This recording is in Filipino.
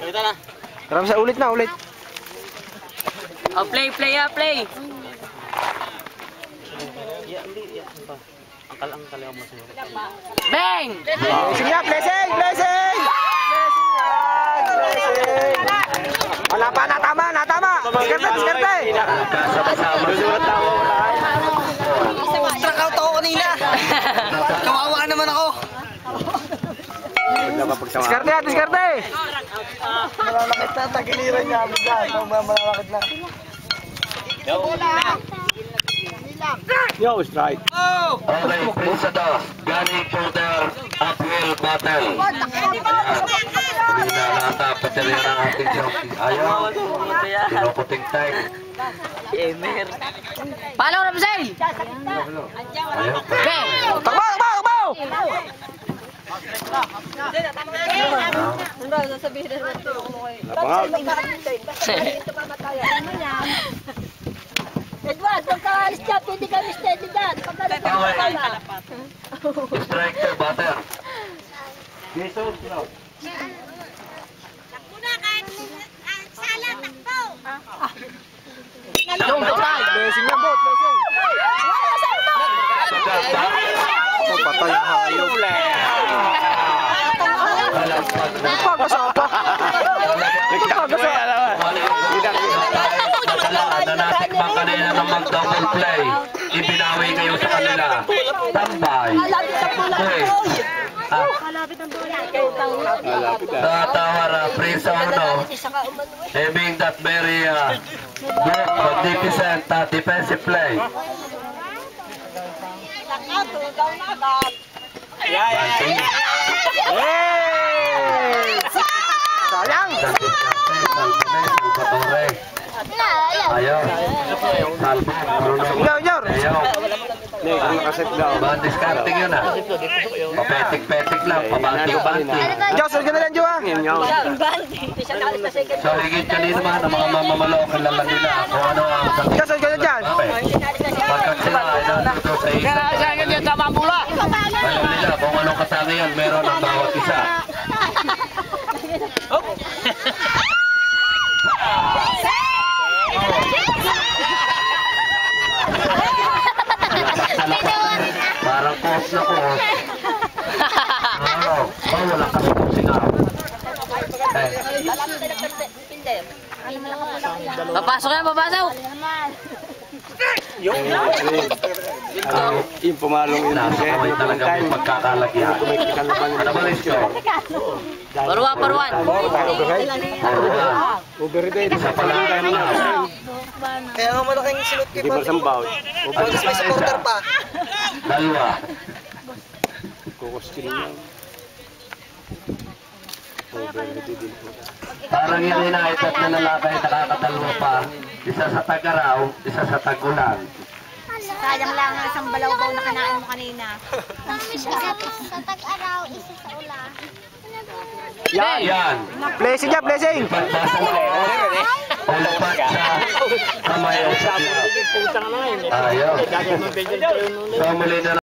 Salita na. Karami sa ulit na, ulit. Oh, play. Ang kalaw mo sa'yo. Bang! Blessing niya, blessing! Blessing! Blessing! Wala pa, natama! Diskarte! Struck out ako kanina! Kawawa naman ako! Diskarte! Malalakit na, tagiliran niya. Malalakit na. Yo, strike. Oh! Okay, Prince Ados, Gani Porter, Uphill Battle. Hindi na natapos na rin ang ating jockey. Ayaw, pinukuting time. Emer. Paano, Ramsey? Ayaw, Bang! Takbo! Edward, pagka-alis dyan, pwede kami steady dyan. Pagka-alis dyan, strike to batter. takbo na kahit sala, takbo. Yung patay! Blessing niya, bot! Blessing! Patay ang hayop. Nagpagasopa. Natikman kanina ng mag-double play. Ibinawi kayo sa kanila. Tambay. Tatawara, Prince Ono. Aiming that very good, magnificent defensive play. Sayang! Ayaw. Salvo. Iyor! Ayaw. Nakaset daw. Ba, discarding yun ah. Papetik-petik lang, pabanting-banting. Diyos, huwag ka na lang, Diyo ah! So, higit kanina naman ang mga mamamalokan lang nila kung ano ang sagot. Diyos, huwag ka na dyan! Pagkat sila ay nandito sa isang alam nila kung anong katangian meron ang bawat isa. Parang coach na coach. Wala kasi kung singaw. Papasok yan, papasok! Yung pumalong yun. Nasa kamay talaga may pagkakalagyan. Ano ba rin siya? Paruan. Overrated. Isa pala ang Kaya nga malaking sinut kay Pag. Hindi masambaw. Tapos may supporter pa. dalawa. Kukoskin niya. Parang yung hinaitat na lalakay nakakadalwa pa. Isa sa tag-araw, isa sa tag-ulan. Sayang lang ang isang balaw-baw na kanain mo kanina. Sa tag-araw, isa sa ulan. Yan. Blessing niya, blessing! Pagbasa ko. Ulapat sa kamay. Ayaw. So muli na